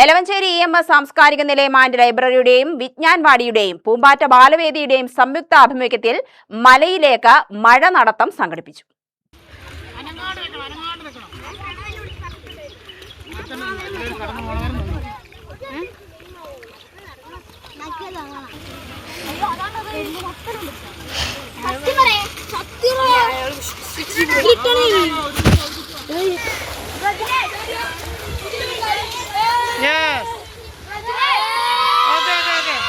Elavanchery EMS സാംസ്കാരിക നിലയം and ലൈബ്രറിയുടെയും വിജ്ഞാൻവാടിയുടെയും പൂമ്പാറ്റ ബാലവേദിയുടെയും സംയുക്ത ആഭിമുഖ്യത്തിൽ മലയിലേക്ക് മഴ നടത്തം സംഘടിപ്പിച്ചു. Yes. Okay.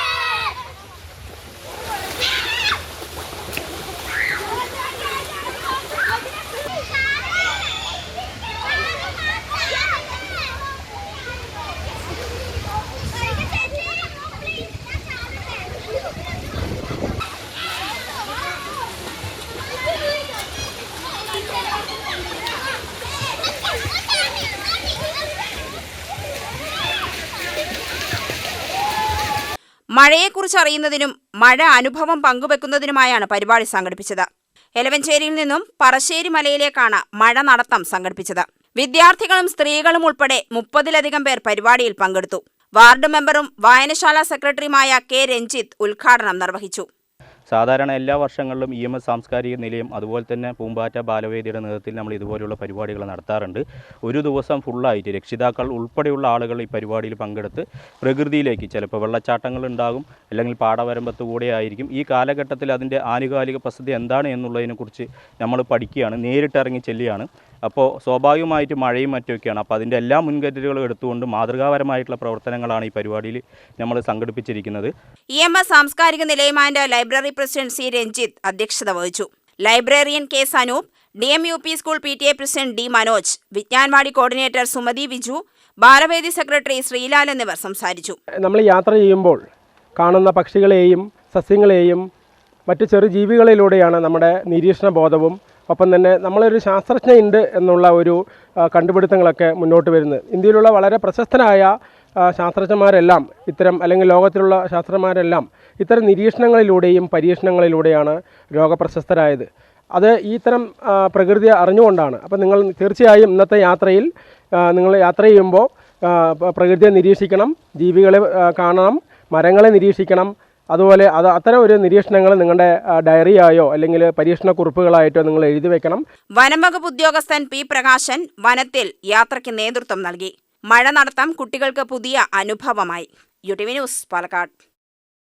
മഴയെക്കുറിച്ച് അറിയുന്നതിനും മഴ അനുഭവം പങ്കുവെക്കുന്നതിനുമായാണ് പരിപാടി സംഘടിപ്പിച്ചത്. എലവഞ്ചേരിയിൽ നിന്നും പറശ്ശേരി മലയിലേക്കാണ് മഴ നടത്തം സംഘടിപ്പിച്ചത്. വിദ്യാർത്ഥികളും സ്ത്രീകളും ഉൾപ്പെടെ 30-ലധികം പേർ പരിപാടിയിൽ പങ്കെടുത്തു. വാർഡ് മെമ്പറും വായനശാല സെക്രട്ടറിയുമായ കെ രഞ്ജിത്ത് ഉദ്ഘാടനം നിർവഹിച്ചു. സാധാരണ എല്ലാ വർഷങ്ങളിലും EMS സാംസ്കാരിക നിലയം അതുപോലെ തന്നെ പൂമ്പാറ്റ ബാലവേദിയുടെ നേതൃത്വത്തിൽ നമ്മൾ ഇതുപോലെയുള്ള പരിപാടികൾ നടത്താറുണ്ട്. ഒരു ദിവസം ഫുള്ളായിട്ട് രക്ഷിതാക്കൾ ഉൾപ്പെടെയുള്ള ആളുകൾ ഈ പരിപാടിയിൽ പങ്കെടുത്ത് പ്രകൃതിയിലേക്ക് ചിലപ്പോൾ വെള്ളച്ചാട്ടങ്ങൾ ഉണ്ടാകും, അല്ലെങ്കിൽ പാടവരമ്പത്ത് കൂടെ ആയിരിക്കും. ഈ കാലഘട്ടത്തിൽ അതിൻ്റെ ആനുകാലിക പ്രസക്തി എന്താണ് എന്നുള്ളതിനെക്കുറിച്ച് നമ്മൾ പഠിക്കുകയാണ്, നേരിട്ടിറങ്ങി ചെല്ലുകയാണ്. അപ്പോൾ സ്വാഭാവികമായിട്ട് മഴയും മറ്റുമൊക്കെയാണ്. അപ്പോൾ അതിൻ്റെ എല്ലാ മുൻകരുതലുകളും എടുത്തുകൊണ്ട് മാതൃകാപരമായിട്ടുള്ള പ്രവർത്തനങ്ങളാണ് ഈ പരിപാടിയിൽ നമ്മൾ സംഘടിപ്പിച്ചിരിക്കുന്നത്. EMS സാംസ്കാരിക നിലയം and library president C Ranjith അധ്യക്ഷത വഹിച്ചു. Librarian K Sanoop, DMUP school PTA president D Manoj, Vijnanwadi coordinator Sumathi Viju, Balavedi secretary Sreelal എന്നിവർ സംസാരിച്ചു. നമ്മൾ യാത്ര ചെയ്യുമ്പോൾ കാണുന്ന പക്ഷികളെയും സസ്യങ്ങളെയും മറ്റു ചെറുജീവികളിലൂടെയാണ് നമ്മുടെ നിരീക്ഷണ ബോധവും ഒപ്പം തന്നെ നമ്മളൊരു ശാസ്ത്രജ്ഞയുണ്ട് എന്നുള്ള ഒരു കണ്ടുപിടുത്തങ്ങളൊക്കെ മുന്നോട്ട് വരുന്നത്. ഇന്ത്യയിലുള്ള വളരെ പ്രശസ്തരായ ശാസ്ത്രജ്ഞന്മാരെല്ലാം അല്ലെങ്കിൽ ലോകത്തിലുള്ള ശാസ്ത്രജ്ഞന്മാരെല്ലാം ഇത്തരം നിരീക്ഷണങ്ങളിലൂടെയും പരീക്ഷണങ്ങളിലൂടെയാണ് ലോകപ്രശസ്തരായത്. അത് ഇത്തരം പ്രകൃതിയെ അറിഞ്ഞുകൊണ്ടാണ്. അപ്പോൾ നിങ്ങൾ തീർച്ചയായും ഇന്നത്തെ യാത്രയിൽ നിങ്ങൾ യാത്ര ചെയ്യുമ്പോൾ പ്രകൃതിയെ നിരീക്ഷിക്കണം, ജീവികളെ കാണണം, മരങ്ങളെ നിരീക്ഷിക്കണം. അതുപോലെ അത്തരം ഒരു നിരീക്ഷണങ്ങൾ നിങ്ങളുടെ ഡയറിയായോ അല്ലെങ്കിൽ പരീക്ഷണ കുറിപ്പുകളായിട്ടോ നിങ്ങൾ എഴുതി വെക്കണം. വനംവകുപ്പ് ഉദ്യോഗസ്ഥൻ P പ്രകാശൻ വനത്തിൽ യാത്രയ്ക്ക് നേതൃത്വം നൽകി. മഴ നടത്തം കുട്ടികൾക്ക് പുതിയ അനുഭവമായി. UTV news, Palakkad.